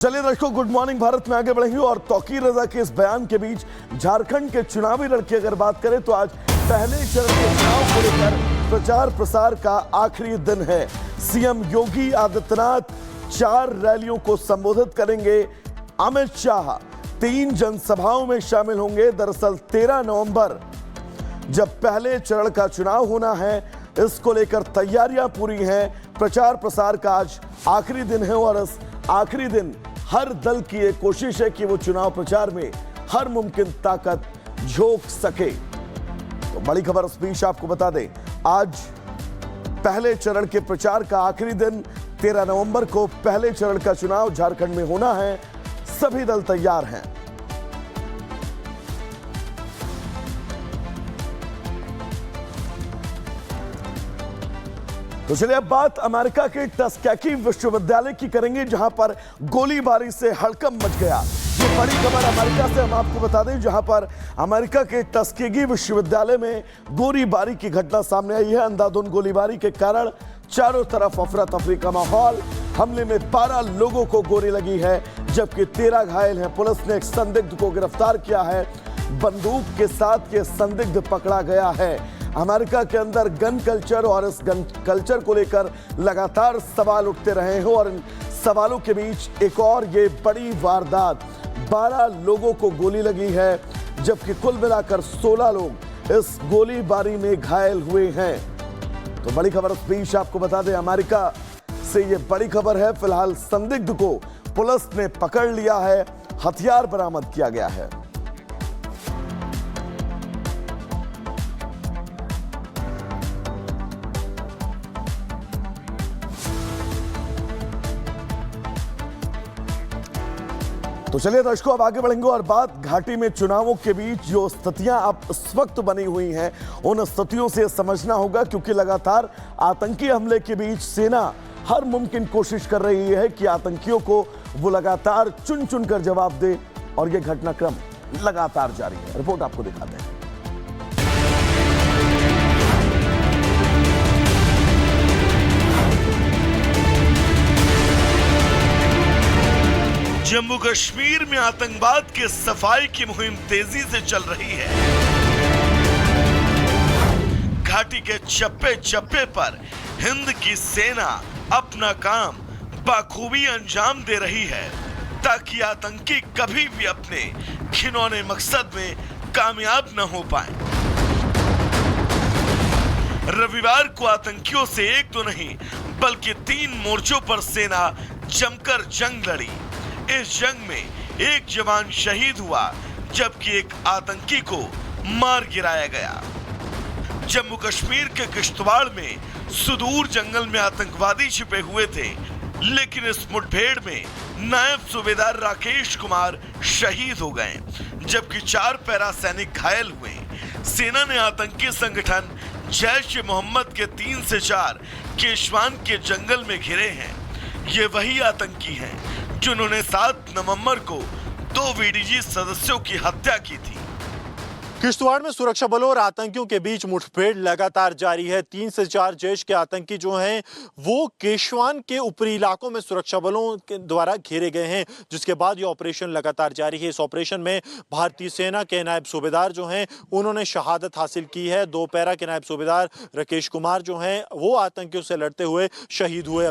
चलिए दर्शकों, good morning Bharat में आगे बढ़ेंगे और तौकीर रजा के इस बयान के बीच झारखंड के चुनावी रण की अगर बात करें तो आज पहले चरण के चुनाव को लेकर प्रचार प्रसार का आखिरी दिन है। सीएम योगी आदित्यनाथ 4 रैलियों को संबोधित करेंगे। अमित शाह 3 जनसभाओं में शामिल होंगे। दरअसल 13 नवंबर जब पहले चरण का चुनाव होना है, इसको लेकर तैयारियां पूरी हैं। प्रचार प्रसार का आज आखिरी दिन है और इस आखिरी दिन हर दल की एक कोशिश है कि वो चुनाव प्रचार में हर मुमकिन ताकत झोंक सके। तो बड़ी खबर इस बीच आपको बता दें, आज पहले चरण के प्रचार का आखिरी दिन 13 नवंबर को पहले चरण का चुनाव झारखंड में होना है। सभी दल तैयार हैं। तो चलिए अब बात अमेरिका के टस्कैकी विश्वविद्यालय की करेंगे, जहां पर गोलीबारी से हड़कंप मच गया। ये बड़ी खबर अमेरिका से हम आपको बता दें, जहां पर अमेरिका के टस्केगी विश्वविद्यालय में गोलीबारी की घटना सामने आई है। अंधाधुंध गोलीबारी के कारण चारों तरफ अफरा तफरी का माहौल। हमले में 12 लोगों को गोली लगी है, जबकि 13 घायल हैं। पुलिस ने एक संदिग्ध को गिरफ्तार किया है। बंदूक के साथ ये संदिग्ध पकड़ा गया है। अमेरिका के अंदर गन कल्चर और इस गन कल्चर को लेकर लगातार सवाल उठते रहे हैं और इन सवालों के बीच एक और ये बड़ी वारदात, 12 लोगों को गोली लगी है, जबकि कुल मिलाकर 16 लोग इस गोलीबारी में घायल हुए हैं। तो बड़ी खबर इस बीच आपको बता दें, अमेरिका से ये बड़ी खबर है। फिलहाल संदिग्ध को पुलिस ने पकड़ लिया है, हथियार बरामद किया गया है। तो चलिए दर्शकों, अब आगे बढ़ेंगे और बात घाटी में चुनावों के बीच जो स्थितियां अब इस वक्त बनी हुई हैं, उन स्थितियों से समझना होगा, क्योंकि लगातार आतंकी हमले के बीच सेना हर मुमकिन कोशिश कर रही है कि आतंकियों को वो लगातार चुन चुन कर जवाब दे और ये घटनाक्रम लगातार जारी है। रिपोर्ट आपको दिखाते हैं। जम्मू कश्मीर में आतंकवाद के सफाई की मुहिम तेजी से चल रही है। घाटी के चप्पे चप्पे पर हिंद की सेना अपना काम बखूबी अंजाम दे रही है, ताकि आतंकी कभी भी अपने घिनौने मकसद में कामयाब न हो पाए। रविवार को आतंकियों से एक तो नहीं बल्कि 3 मोर्चों पर सेना जमकर जंग लड़ी। इस जंग में एक जवान शहीद हुआ, जबकि एक आतंकी को मार गिराया गया। जम्मू कश्मीर के किश्तवाड़ में सुदूर जंगल में आतंकवादी छिपे हुए थे, लेकिन इस मुठभेड़ में नायब सूबेदार राकेश कुमार शहीद हो गए, जबकि 4 पैरा सैनिक घायल हुए। सेना ने आतंकी संगठन जैश-ए-मोहम्मद के 3 से 4 केशवान के जंगल में घिरे हैं। ये वही आतंकी हैं जिन्होंने 7 नवंबर को 2 वीडीजी सदस्यों की हत्या की थी। किश्तवाड़ में सुरक्षा बलों और आतंकियों के बीच मुठभेड़ लगातार जारी है। 3 से 4 जैश के आतंकी जो हैं वो केशवान के ऊपरी इलाकों में सुरक्षा बलों के द्वारा घेरे गए हैं, जिसके बाद ये ऑपरेशन लगातार जारी है। इस ऑपरेशन में भारतीय सेना के नायब सूबेदार जो हैं उन्होंने शहादत हासिल की है। 2 पैरा के नायब सूबेदार राकेश कुमार जो हैं वो आतंकियों से लड़ते हुए शहीद हुए।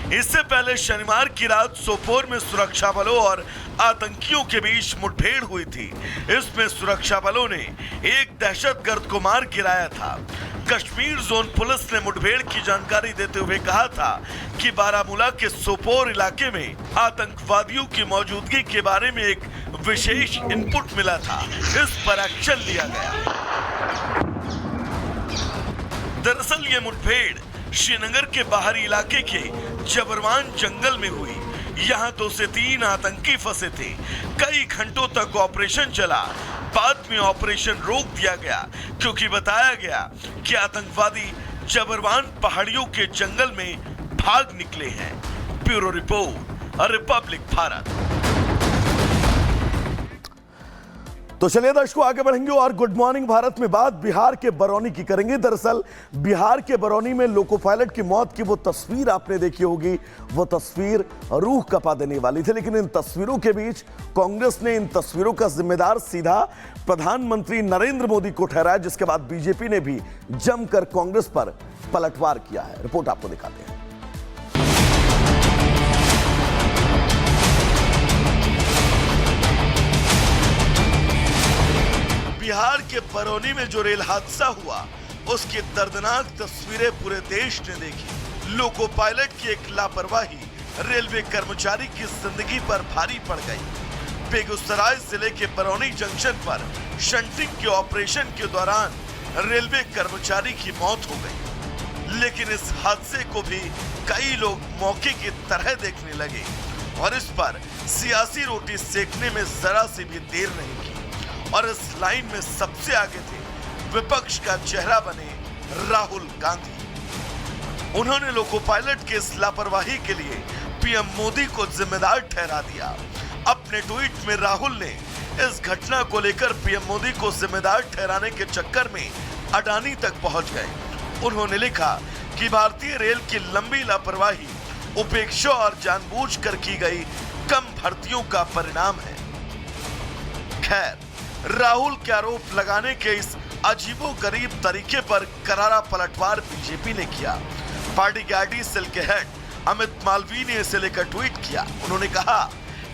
इससे पहले शनिवार की रात सोपोर में सुरक्षा बलों और आतंकियों के बीच मुठभेड़ हुई थी। इसमें सुरक्षा बलों ने एक दहशतगर्द को मार गिराया था। कश्मीर जोन पुलिस ने मुठभेड़ की जानकारी देते हुए कहा था कि बारामूला के सोपोर इलाके में आतंकवादियों की मौजूदगी के बारे में एक विशेष इनपुट मिला था। इस पर एक्शन लिया गया। दरअसल ये मुठभेड़ श्रीनगर के बाहरी इलाके के जबरवान जंगल में हुई। यहाँ 2 से 3 आतंकी फंसे थे। कई घंटों तक ऑपरेशन चला। बाद में ऑपरेशन रोक दिया गया, क्योंकि बताया गया कि आतंकवादी जबरवान पहाड़ियों के जंगल में भाग निकले हैं। Bureau report, Republic Bharat. तो चलिए दर्शकों आगे बढ़ेंगे और गुड मॉर्निंग भारत में बात बिहार के बरौनी की करेंगे। दरअसल बिहार के बरौनी में लोको पायलट की मौत की वो तस्वीर आपने देखी होगी, वो तस्वीर रूह कपा देने वाली थी। लेकिन इन तस्वीरों के बीच कांग्रेस ने इन तस्वीरों का जिम्मेदार सीधा प्रधानमंत्री नरेंद्र मोदी को ठहराया, जिसके बाद बीजेपी ने भी जमकर कांग्रेस पर पलटवार किया है। रिपोर्ट आपको दिखाते हैं। बिहार के बरौनी में जो रेल हादसा हुआ उसकी दर्दनाक तस्वीरें पूरे देश ने देखी। लोको पायलट की एक लापरवाही रेलवे कर्मचारी की जिंदगी पर भारी पड़ गई। बेगूसराय जिले के बरौनी जंक्शन पर शंटिंग के ऑपरेशन के दौरान रेलवे कर्मचारी की मौत हो गई। लेकिन इस हादसे को भी कई लोग मौके की तरह देखने लगे और इस पर सियासी रोटी सेकने में जरा सी भी देर नहीं की। और इस लाइन में सबसे आगे थे विपक्ष का चेहरा बने राहुल गांधी। उन्होंने लोको पायलट के इस लापरवाही के लिए पीएम मोदी को जिम्मेदार ठहरा दिया। अपने ट्वीट में राहुल ने इस घटना को लेकर पीएम मोदी को जिम्मेदार ठहराने के चक्कर में अडानी तक पहुंच गए। उन्होंने लिखा कि भारतीय रेल की लंबी लापरवाही, उपेक्षा और जानबूझकर की गई कम भर्तियों का परिणाम है। खैर, राहुल के आरोप लगाने के इस अजीबोगरीब तरीके पर करारा पलटवार बीजेपी ने किया। पार्टी के आईटी सेल के हेड अमित मालवीय ने इसे लेकर ट्वीट किया। उन्होंने कहा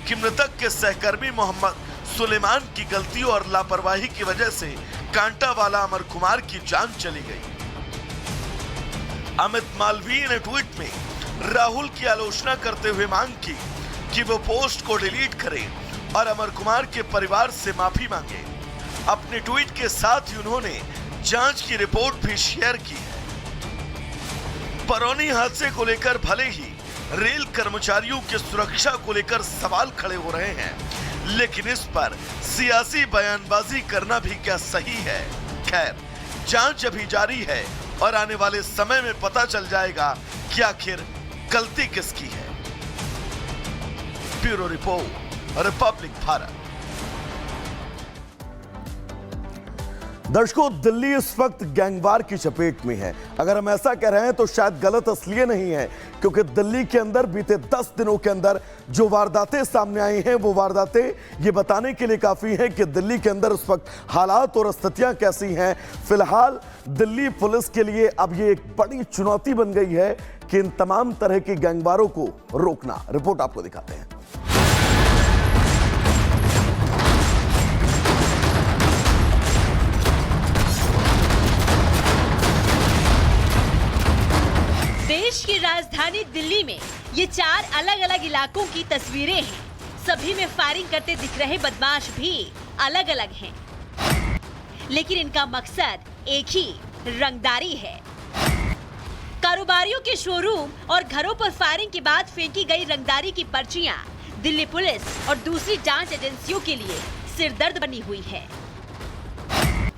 कि मृतक के सहकर्मी मोहम्मद सुलेमान की गलती और लापरवाही की वजह से कांटा वाला अमर कुमार की जान चली गई। अमित मालवीय ने ट्वीट में राहुल की आलोचना करते हुए मांग की कि वो पोस्ट को डिलीट करें और अमर कुमार के परिवार से माफी मांगे। अपने ट्वीट के साथ ही उन्होंने जांच की रिपोर्ट भी शेयर की है। बरौनी हादसे को लेकर भले ही रेल कर्मचारियों की सुरक्षा को लेकर सवाल खड़े हो रहे हैं, लेकिन इस पर सियासी बयानबाजी करना भी क्या सही है? खैर, जांच अभी जारी है और आने वाले समय में पता चल जाएगा कि आखिर गलती किसकी है। Bureau report, Republic Bharat. दर्शकों, दिल्ली इस वक्त गैंगवार की चपेट में है। अगर हम ऐसा कह रहे हैं तो शायद गलत इसलिए नहीं है क्योंकि दिल्ली के अंदर बीते 10 दिनों के अंदर जो वारदातें सामने आई हैं वो वारदातें ये बताने के लिए काफी हैं कि दिल्ली के अंदर उस वक्त हालात और स्थितियां कैसी हैं। फिलहाल दिल्ली पुलिस के लिए अब ये एक बड़ी चुनौती बन गई है कि इन तमाम तरह के गैंगवारों को रोकना। रिपोर्ट आपको दिखाते हैं। देश की राजधानी दिल्ली में ये 4 अलग अलग इलाकों की तस्वीरें हैं। सभी में फायरिंग करते दिख रहे बदमाश भी अलग अलग हैं, लेकिन इनका मकसद एक ही, रंगदारी है। कारोबारियों के शोरूम और घरों पर फायरिंग के बाद फेंकी गई रंगदारी की पर्चियां दिल्ली पुलिस और दूसरी जांच एजेंसियों के लिए सिरदर्द बनी हुई है।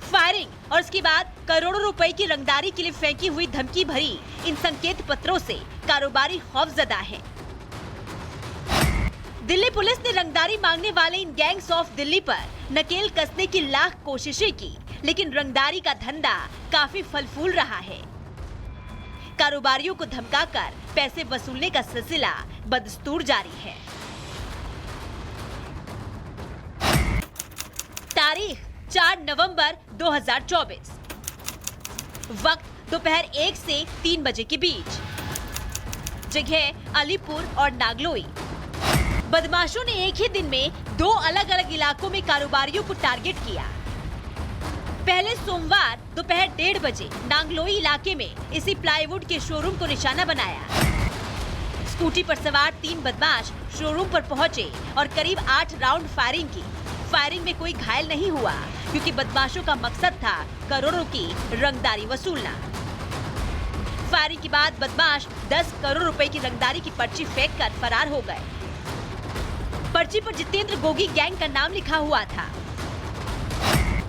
फायरिंग और उसके बाद करोड़ों रुपए की रंगदारी के लिए फेंकी हुई धमकी भरी इन संकेत पत्रों से कारोबारी खौफजदा हैं। दिल्ली पुलिस ने रंगदारी मांगने वाले इन गैंग्स ऑफ दिल्ली पर नकेल कसने की लाख कोशिशें की, लेकिन रंगदारी का धंधा काफी फल फूल रहा है। कारोबारियों को धमकाकर पैसे वसूलने का सिलसिला बदस्तूर जारी है। तारीख 4 नवंबर 2024, वक्त दोपहर 1 से 3 बजे के बीच, जगह अलीपुर और नागलोई। बदमाशों ने एक ही दिन में 2 अलग अलग इलाकों में कारोबारियों को टारगेट किया। पहले सोमवार दोपहर 1:30 बजे नांगलोई इलाके में इसी प्लाईवुड के शोरूम को निशाना बनाया। स्कूटी पर सवार 3 बदमाश शोरूम पर पहुंचे और करीब 8 राउंड फायरिंग की। फायरिंग में कोई घायल नहीं हुआ क्योंकि बदमाशों का मकसद था करोड़ों की रंगदारी वसूलना। फायरिंग के बाद बदमाश 10 करोड़ रुपए की रंगदारी की पर्ची फेंककर फरार हो गए। पर्ची पर जितेंद्र गोगी गैंग का नाम लिखा हुआ था।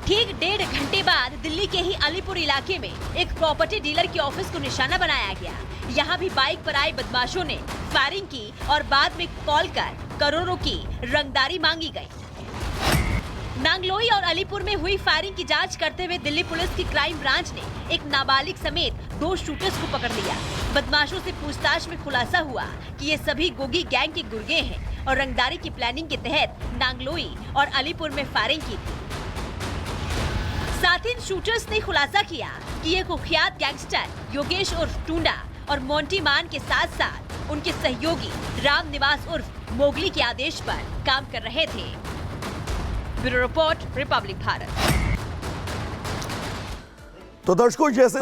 ठीक 1.5 घंटे बाद दिल्ली के ही अलीपुर इलाके में एक प्रॉपर्टी डीलर के ऑफिस को निशाना बनाया गया। यहाँ भी बाइक पर आए बदमाशों ने फायरिंग की और बाद में कॉल कर करोड़ों की रंगदारी मांगी गई। नांगलोई और अलीपुर में हुई फायरिंग की जांच करते हुए दिल्ली पुलिस की क्राइम ब्रांच ने एक नाबालिग समेत 2 शूटर्स को पकड़ लिया। बदमाशों से पूछताछ में खुलासा हुआ कि ये सभी गोगी गैंग के गुर्गे हैं और रंगदारी की प्लानिंग के तहत नांगलोई और अलीपुर में फायरिंग की थी। साथ ही इन शूटर्स ने खुलासा किया कि ये कुख्यात गैंगस्टर योगेश उर्फ टूंडा और मोंटी मान के साथ साथ उनके सहयोगी राम निवास उर्फ मोगली के आदेश पर काम कर रहे थे। Bureau report, Republic Bharat. तो दर्शकों, जैसे